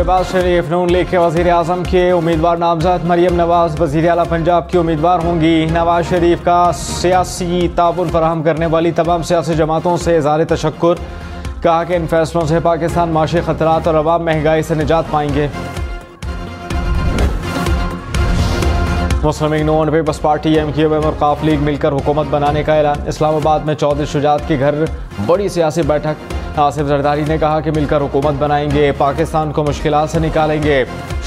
शहबाज शरीफ नून league के वज़ीर आज़म के उम्मीदवार नामज़द मरियम नवाज़ वज़ीर आला पंजाब की उम्मीदवार होंगी। नवाज शरीफ का सियासी ताउन फराहम करने वाली तमाम सियासी जमातों से इज़हार तशक्कुर। कहा कि इन फैसलों से पाकिस्तान माशी खतरात और अवाम महंगाई से निजात पाएंगे। मुस्लिम लीग नून पीपल्स पार्टी MQM और काफ लीग मिलकर हुकूमत बनाने का ऐलान। इस्लामाबाद में चौधरी शुजात के घर बड़ी सियासी बैठक। आसिफ जरदारी ने कहा कि मिलकर हुकूमत बनाएंगे, पाकिस्तान को मुश्किलात से निकालेंगे।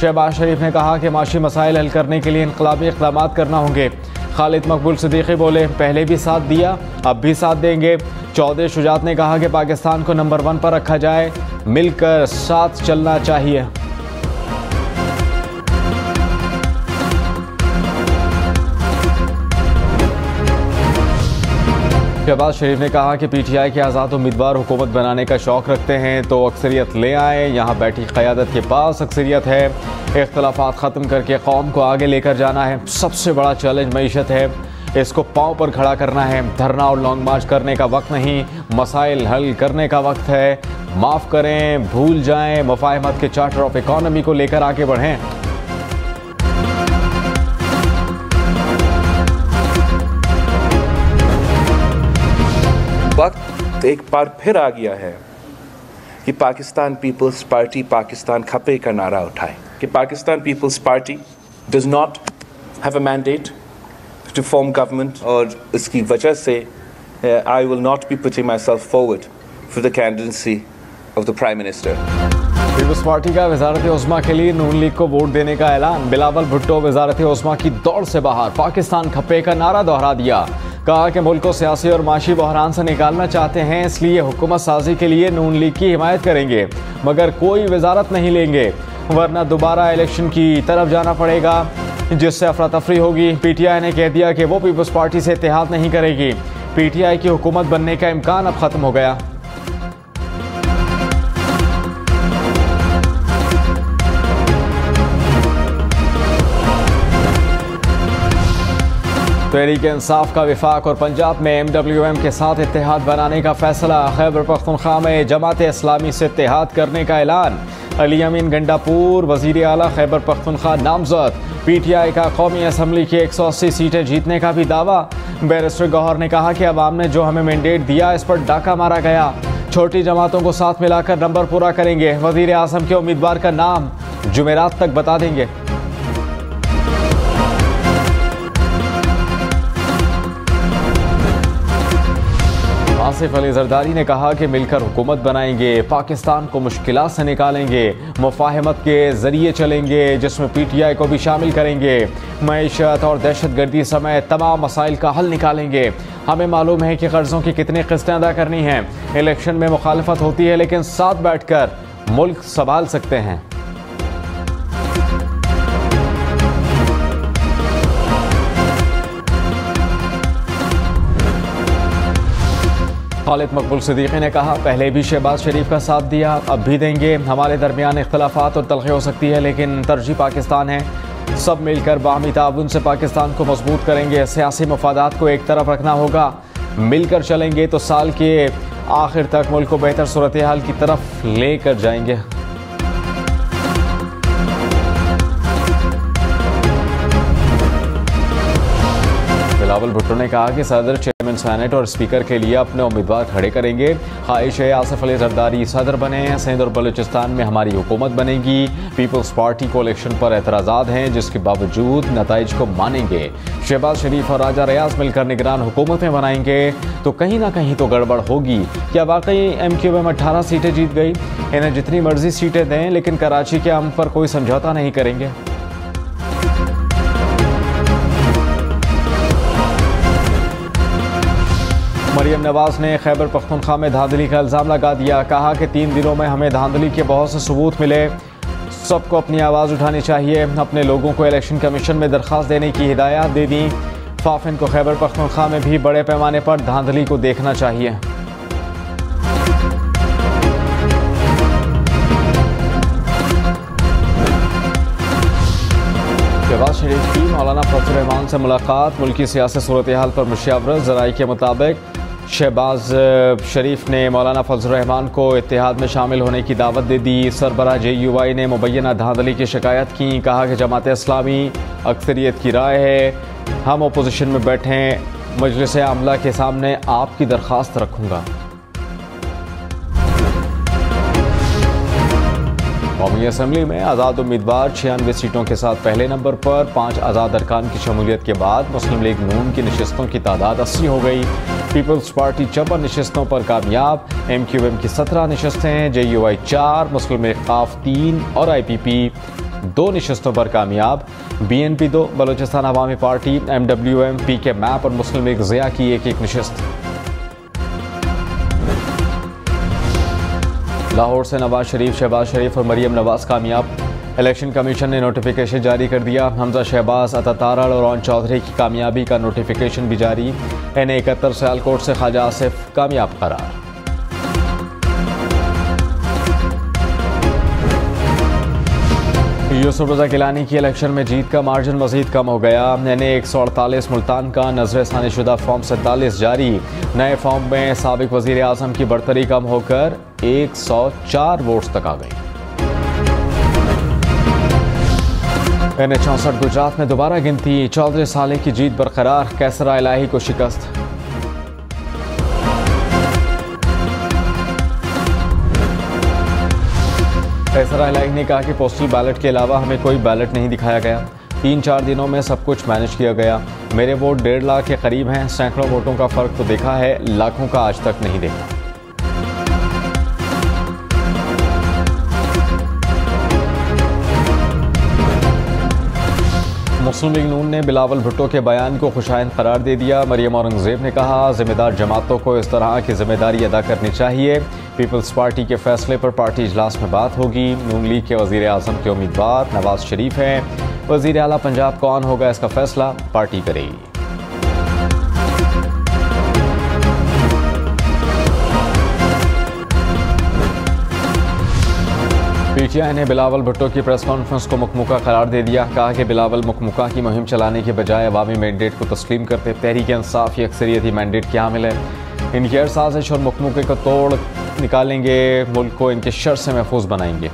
शहबाज शरीफ ने कहा कि माशी मसाइल हल करने के लिए इनकलाबी इक़दामात करना होंगे। खालिद मकबूल सिद्दीकी बोले, पहले भी साथ दिया अब भी साथ देंगे। चौधरी शुजात ने कहा कि पाकिस्तान को नंबर 1 पर रखा जाए, मिलकर साथ चलना चाहिए। शहबाज शरीफ ने कहा कि PTI के आज़ाद उम्मीदवार हुकूमत बनाने का शौक़ रखते हैं तो अक्सरियत ले आए। यहाँ बैठी क़यादत के पास अक्सरियत है। इख्तलाफात ख़त्म करके कौम को आगे लेकर जाना है। सबसे बड़ा चैलेंज मईशत है, इसको पाँव पर खड़ा करना है। धरना और लॉन्ग मार्च करने का वक्त नहीं, मसाइल हल करने का वक्त है। माफ़ करें, भूल जाएं, मुफाहमत के चार्टर ऑफ इकॉनमी को लेकर आगे बढ़ें। वक्त एक बार फिर आ गया है कि पाकिस्तान पीपल्स पार्टी पाकिस्तान खपे का नारा उठाए कि Pakistan Peoples Party does not have a mandate to form government और इसकी वजह से I will not be putting myself forward for the candidacy of the prime minister. Peoples Party का वजारत उस्मा के लिए नून लीग को वोट देने का ऐलान। बिलावल भुट्टो वजारत उस्मा की दौड़ से बाहर, पाकिस्तान खपे का नारा दोहरा दिया। कहा कि मुल्क को सियासी और माशी बहरान से निकालना चाहते हैं, इसलिए हुकूमत साजी के लिए नून लीग की हिमायत करेंगे, मगर कोई वजारत नहीं लेंगे, वरना दोबारा इलेक्शन की तरफ जाना पड़ेगा, जिससे अफरा तफरी होगी। PTI ने कह दिया कि वो पीपल्स पार्टी से इत्तेहाद नहीं करेगी। PTI की हुकूमत बनने का इम्कान अब खत्म हो गया। तहरीक इंसाफ का विफाक और पंजाब में MWM के साथ इत्तेहाद बनाने का फैसला। खैबर पख्तूनख्वा में जमात इस्लामी से इत्तेहाद करने का ऐलान। अली अमीन गंडापुर वज़ीर आला खैबर पख्तूनख्वा नामज़द। PTI का कौमी असम्बली की 180 सीटें जीतने का भी दावा। बैरिस्टर गौहर ने कहा कि अवाम ने जो हमें मैंडेट दिया, इस पर डाका मारा गया। छोटी जमातों को साथ मिलाकर नंबर पूरा करेंगे। वज़ीर आज़म के उम्मीदवार का नाम जुमेरात तक बता देंगे। आसिफ अली जरदारी ने कहा कि मिलकर हुकूमत बनाएंगे, पाकिस्तान को मुश्किलात से निकालेंगे, मुफाहमत के जरिए चलेंगे, जिसमें PTI को भी शामिल करेंगे। मईशत और दहशतगर्दी समेत तमाम मसाइल का हल निकालेंगे। हमें मालूम है कि कर्जों की कितनी किस्तें अदा करनी हैं। इलेक्शन में मुखालफत होती है, लेकिन साथ बैठकर मुल्क संभाल सकते हैं। खालिद मकबूल सिद्दीकी ने कहा, पहले भी शहबाज शरीफ का साथ दिया, अब भी देंगे। हमारे दरमियान इख्तलाफात और तलखी हो सकती है, लेकिन तरजीह पाकिस्तान है। सब मिलकर बाहमी ताउन से पाकिस्तान को मजबूत करेंगे। सियासी मफादात को एक तरफ रखना होगा, मिलकर चलेंगे तो साल के आखिर तक मुल्क को बेहतर सूरत हाल की तरफ लेकर जाएंगे। बिलावल भुट्टो ने कहा कि सदर, चेयरमैन सेनेट और स्पीकर के लिए अपने उम्मीदवार खड़े करेंगे। ख्वाहिश है आसिफ अली जरदारी सदर बने। सिंध और बलूचिस्तान में हमारी हुकूमत बनेगी। पीपल्स पार्टी को इलेक्शन पर एतराज़ात हैं, जिसके बावजूद नताइज को मानेंगे। शहबाज शरीफ और राजा रियाज मिलकर निगरान हुकूमतें बनाएंगे तो कहीं ना कहीं तो गड़बड़ होगी। क्या वाकई MQM 18 सीटें जीत गई? इन्हें जितनी मर्जी सीटें दें, लेकिन कराची के अमन पर कोई समझौता नहीं करेंगे। मरियम नवाज ने खैबर पख्तूनख्वा में धांधली का इल्ज़ाम लगा दिया। कहा कि 3 दिनों में हमें धांधली के बहुत से सबूत मिले, सबको अपनी आवाज़ उठानी चाहिए। अपने लोगों को इलेक्शन कमीशन में दरख्वास्त देने की हिदायत दे दी। फाफिन को खैबर पख्तूनख्वा में भी बड़े पैमाने पर धांधली को देखना चाहिए। शहबाज शरीफ की मौलाना फजल रहमान से मुलाकात। मुल्की सियासी सूरत हाल पर मुशावरत। ज़राई के मुताबिक शहबाज शरीफ ने मौलाना फजल रहमान को इत्तेहाद में शामिल होने की दावत दे दी। सरबराह JUI ने मुबैना धांधली की शिकायत की। कहा कि जमात इस्लामी अक्सरियत की राय है, हम अपोजिशन में बैठे मजलिस आमला के सामने आपकी दरख्वास्त रखूंगा। कौमी असम्बली में आज़ाद उम्मीदवार 96 सीटों के साथ पहले नंबर पर। 5 आज़ाद अरकान की शमूलियत के बाद मुस्लिम लीग नून की नशिस्तों की तादाद 80 हो गई। पीपल्स पार्टी 54 नशिस्तों पर कामयाब। MQM की 17 नशिस्तें, JUI 4, मुस्लिम लीग ख़ाफ 3 और IPP 2 नशिस्तों पर कामयाब। BNP 2, बलोचिस्तान अवामी पार्टी, MWM, PK मैप और मुस्लिम लीग ज़िया की एक नशिस्त। लाहौर से नवाज शरीफ, शहबाज शरीफ और मरियम नवाज कामयाब। इलेक्शन कमीशन ने नोटिफिकेशन जारी कर दिया। हमजा शहबाज, अता तारड़ और रौन चौधरी की कामयाबी का नोटिफिकेशन भी जारी। NA-71 सियालकोट से ख्वाजा आसिफ कामयाब करार। यूसुफ रज़ा गिलानी की इलेक्शन में जीत का मार्जिन मजीद कम हो गया। NA-148 मुल्तान का नजरसानी शुदा फॉर्म 47 जारी। नए फॉर्म में साबिक वजीर आजम की बढ़तरी कम होकर 104 वोट्स तक आ गई। NA-64 गुजरात में दोबारा गिनती। 14 साल की जीत बरकरार। कैसरा इलाही को शिकस्त। कैसरा इलाही ने कहा कि पोस्टल बैलेट के अलावा हमें कोई बैलेट नहीं दिखाया गया। 3-4 दिनों में सब कुछ मैनेज किया गया। मेरे वोट 1.5 लाख के करीब हैं। सैकड़ों वोटों का फर्क तो देखा है, लाखों का आज तक नहीं देखा। मुस्लिम लीग नून ने बिलावल भुट्टो के बयान को खुशाइंद करार दे दिया। मरियम औरंगजेब ने कहा, जिम्मेदार जमातों को इस तरह की जिम्मेदारी अदा करनी चाहिए। पीपल्स पार्टी के फैसले पर पार्टी इजलास में बात होगी। नून लीग के वजीर आजम के उम्मीदवार नवाज शरीफ हैं। वजीर आला पंजाब कौन होगा, इसका फैसला पार्टी करेगी। PTI ने बिलावल भुट्टो की प्रेस कॉन्फ्रेंस को मुकमुका करार दे दिया। कहा कि बिलावल मुकमुका की मुहिम चलाने के बजाय अवामी मैंडेट को तस्लीम करते। तहरीक इंसाफ की अक्सरियती मैंडेट क्या हामिल है। इनकी हर साजिश और मुकमुके को तोड़ निकालेंगे, मुल्क को इनके शर से महफूज बनाएंगे।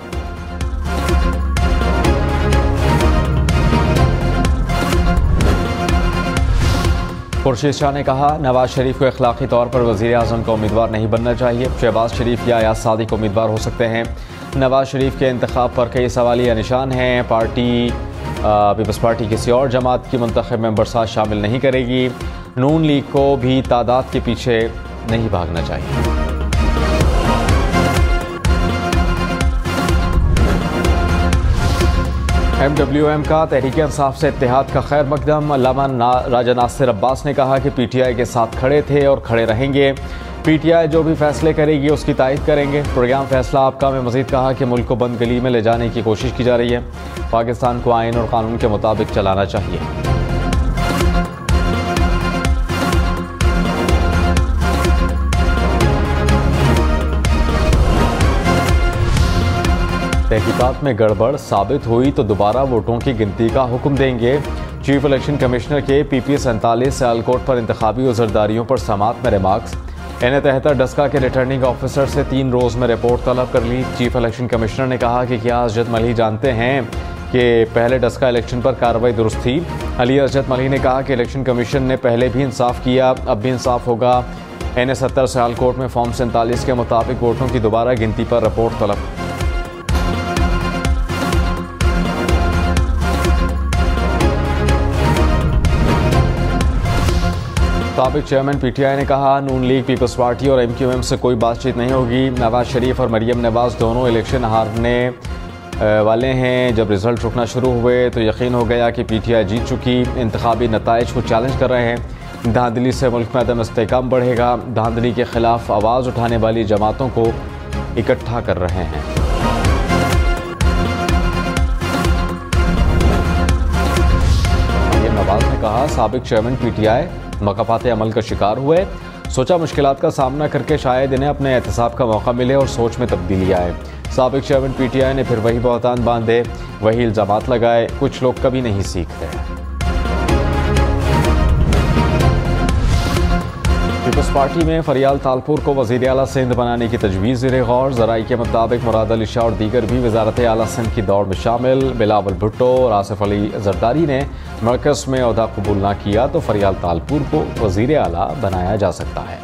खुर्शीद शाह ने कहा, नवाज शरीफ को अखलाकी तौर पर वजीर आजम का उम्मीदवार नहीं बनना चाहिए। शहबाज शरीफ या अयाज सादिक उम्मीदवार हो सकते हैं। नवाज शरीफ के इंतखाब पर कई सवालिया निशान हैं। पार्टी पीपल्स पार्टी किसी और जमात की मुंतखब मेंबर साथ शामिल नहीं करेगी। नून लीग को भी तादाद के पीछे नहीं भागना चाहिए। MWM का तहरीक इंसाफ से इत्तेहाद का खैर मकदम। अल्लामा राजा नासिर अब्बास ने कहा कि PTI के साथ खड़े थे और खड़े रहेंगे। PTI जो भी फैसले करेगी उसकी तायद करेंगे। प्रोग्राम फैसला आपका में मजीद कहा कि मुल्क को बंद गली में ले जाने की कोशिश की जा रही है। पाकिस्तान को आइन और कानून के मुताबिक चलाना चाहिए। तहकीकात में गड़बड़ साबित हुई तो दोबारा वोटों की गिनती का हुक्म देंगे। चीफ इलेक्शन कमिश्नर के PP 47 सियालकोट पर इंतखाबी उज़रदारियों पर समात में रिमार्क्स। NA-73 डस्का के रिटर्निंग ऑफिसर से 3 रोज़ में रिपोर्ट तलब कर ली। चीफ इलेक्शन कमिश्नर ने कहा कि क्या अजहद मलिह जानते हैं कि पहले डस्का इलेक्शन पर कार्रवाई दुरुस्त थी। अली अजहद मलिह ने कहा कि इलेक्शन कमीशन ने पहले भी इंसाफ किया, अब भी इंसाफ होगा। NA-70 सियालकोट में फॉर्म 47 के मुताबिक वोटों की दोबारा गिनती पर रिपोर्ट तलब। साबिक चेयरमैन PTI ने कहा, नून लीग, पीपल्स पार्टी और MQM से कोई बातचीत नहीं होगी। नवाज शरीफ और मरियम नवाज दोनों इलेक्शन हारने वाले हैं। जब रिजल्ट रुकना शुरू हुए तो यकीन हो गया कि PTI जीत चुकी। इंतखाबी नताइज को चैलेंज कर रहे हैं। धांधली से मुल्क में अदम इस्तेहकाम बढ़ेगा। धांधली के खिलाफ आवाज़ उठाने वाली जमातों को इकट्ठा कर रहे हैं। मरियम नवाज ने कहा, साबिक चेयरमैन PTI मकाफात अमल का शिकार हुए। सोचा मुश्किलात का सामना करके शायद इन्हें अपने एहतसाब का मौका मिले और सोच में तब्दीली आए। साबिक चेयरमैन PTI ने फिर वही बहतान बांधे, वही इल्जामात लगाए। कुछ लोग कभी नहीं सीखते। पीपल्स पार्टी में फरियाल तालपुर को वज़ीर आला सिंध बनाने की तजवीज़ ज़ेर गौर। ज़राई के मुताबिक मुराद अली शाह और दीगर भी वज़ारत आला सिंध की दौड़ में शामिल। बिलावल भुट्टो और आसिफ अली जरदारी ने मरकज़ में ओहदा कबूल ना किया तो फरियाल तालपुर को वज़ीर आला बनाया जा सकता है।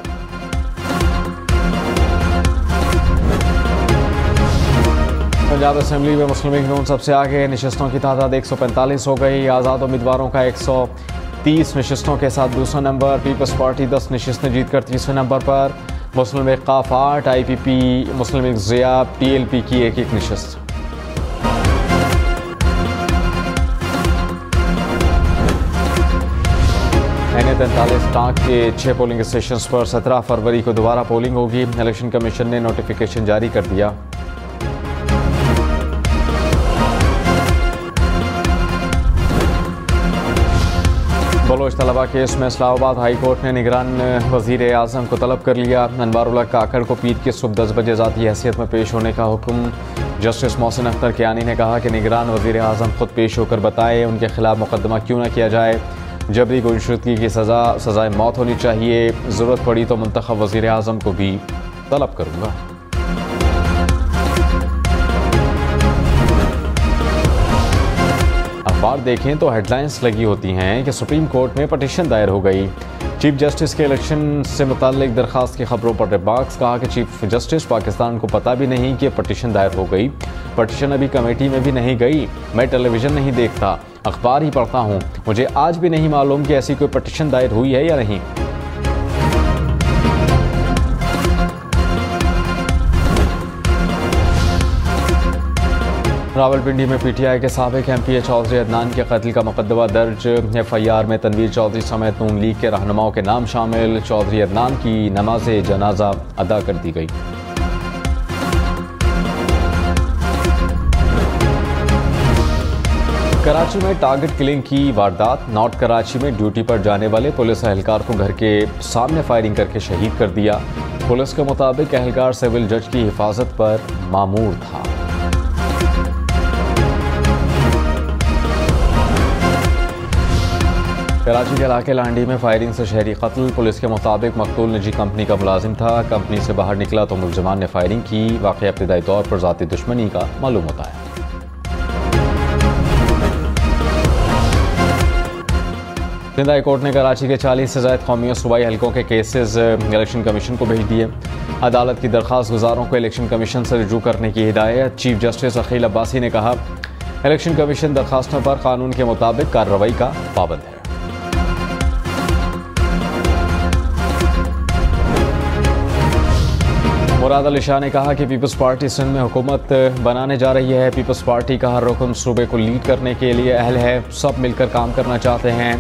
पंजाब असेंबली में मुस्लिम लीग नून सबसे आगे, नशिस्तों की तादाद 145 हो गई। आज़ाद उम्मीदवारों का 130 नशिस्तों के साथ दूसरा नंबर। पीपल्स पार्टी 10 नशिस्तें जीतकर तीसरे नंबर पर। मुस्लिम लीग काफ 8, IPP, मुस्लिम लीग ज़िया, PLP की एक नशिस्त। NA43 टांक के 6 पोलिंग स्टेशन पर 17 फरवरी को दोबारा पोलिंग होगी। इलेक्शन कमीशन ने नोटिफिकेशन जारी कर दिया। बलोच तलबा केस में इस्लामाबाद हाई कोर्ट ने निगरान वज़ीर आज़म को तलब कर लिया। अनवारुल्लाह काकड़ को पीर की सुबह 10 बजे ज़ाती हैसियत में पेश होने का हुक्म। जस्टिस मोहसिन अख्तर कियानी ने कहा कि निगरान वज़ीर आज़म खुद पेश होकर बताए उनके खिलाफ मुकदमा क्यों न किया जाए। जबरी गुमशुदगी की सज़ाए मौत होनी चाहिए। ज़रूरत पड़ी तो मुंतखब वज़ीर आज़म को भी तलब करूँगा। अखबार देखें तो हेडलाइंस लगी होती हैं कि सुप्रीम कोर्ट में पटिशन दायर हो गई। चीफ जस्टिस के इलेक्शन से मुताल्लिक दरखास्त की खबरों पर रिमार्क्स। कहा कि चीफ जस्टिस पाकिस्तान को पता भी नहीं कि पटिशन दायर हो गई। पटिशन अभी कमेटी में भी नहीं गई। मैं टेलीविज़न नहीं देखता, अखबार ही पढ़ता हूँ। मुझे आज भी नहीं मालूम कि ऐसी कोई पटिशन दायर हुई है या नहीं। रावलपिंडी में PTI के साबिक MPA चौधरी अदनान के कत्ल का मुकदमा दर्ज। FIR में तनवीर चौधरी समेत नून लीग के रहनुमाओं के नाम शामिल। चौधरी अदनान की नमाज जनाजा अदा कर दी गई। कराची में टारगेट किलिंग की वारदात। नॉर्थ कराची में ड्यूटी पर जाने वाले पुलिस एहलकार को घर के सामने फायरिंग करके शहीद कर दिया। पुलिस के मुताबिक एहलकार सिविल जज की हिफाजत पर मामूर था। कराची के इलाके लांडी में फायरिंग से शहरी कत्ल। पुलिस के मुताबिक मकतूल निजी कंपनी का मुलाजिम था। कंपनी से बाहर निकला तो मुलजमान ने फायरिंग की। वाक़या इब्तिदाई तौर पर ज़ाती दुश्मनी का मालूम होता है। सिंध हाई कोर्ट ने कराची के 40 से ज़ायद कौमी और सूबाई हलकों के केसेस इलेक्शन कमीशन को भेज दिए। अदालत की दरख्वास्त गुजारों को इलेक्शन कमीशन से रुजू करने की हिदायत। चीफ जस्टिस अकील अब्बासी ने कहा इलेक्शन कमीशन दरखास्तों पर कानून के मुताबिक कार्रवाई का पाबंद है। मुराद अली शाह ने कहा कि पीपल्स पार्टी सिंध में हुकूमत बनाने जा रही है। पीपल्स पार्टी का हर रुकन सूबे को लीड करने के लिए अहल है। सब मिलकर काम करना चाहते हैं।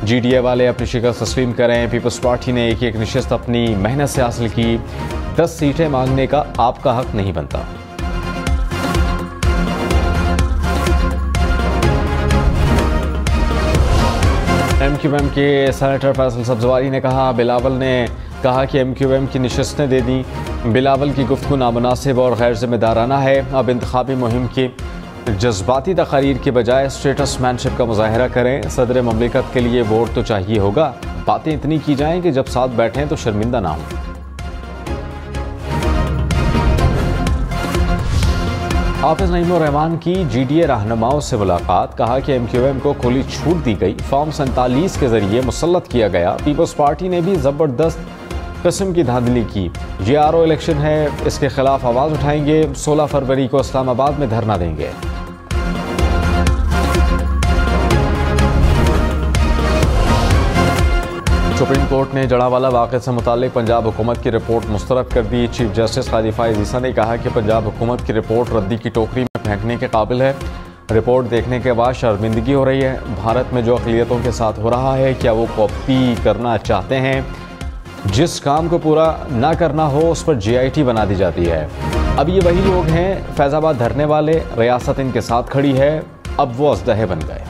GDA वाले अपनी शिकस्त तस्लीम करें। पीपल्स पार्टी ने एक नशिस्त अपनी मेहनत से हासिल की। 10 सीटें मांगने का आपका हक नहीं बनता। MQM के सेनेटर फैसल सब्जवारी ने कहा बिलावल ने कहा कि MQM की नशिस्तें दे दी। बिलावल की गुफ्तगू नामुनासिब और गैर जिम्मेदाराना है। अब इंतखाबी मुहिम की जज्बाती तकारीर के बजाय स्टेटसमैनशिप का मुजाहरा करें। सदर ममलिकत के लिए वोट तो चाहिए होगा। बातें इतनी की जाएं कि जब साथ बैठें तो शर्मिंदा ना हो। हाफिज नईमुर रहमान की GDA रहनुमाओं से मुलाकात। कहा कि MQM को खुली छूट दी गई। फॉर्म 47 के जरिए मुसल्लत किया गया। पीपल्स पार्टी ने भी जबरदस्त किस्म की धांधली की। GRO इलेक्शन है, इसके खिलाफ आवाज उठाएंगे। 16 फरवरी को इस्लामाबाद में धरना देंगे। सुप्रीम कोर्ट ने जड़ावाला वाक़े से मुताल्लिक पंजाब हुकूमत की रिपोर्ट मुस्तरद कर दी। चीफ जस्टिस काजी फाइज़ ईसा ने कहा कि पंजाब हुकूमत की रिपोर्ट रद्दी की टोकरी में फेंकने के काबिल है। रिपोर्ट देखने के बाद शर्मिंदगी हो रही है। भारत में जो अक़लियतों के साथ हो रहा है, क्या वो कॉपी करना चाहते हैं? जिस काम को पूरा ना करना हो उस पर GIT बना दी जाती है। अब ये वही लोग हैं, फैज़ाबाद धरने वाले, रियासत इनके साथ खड़ी है, अब वो अज़दहे बन गए।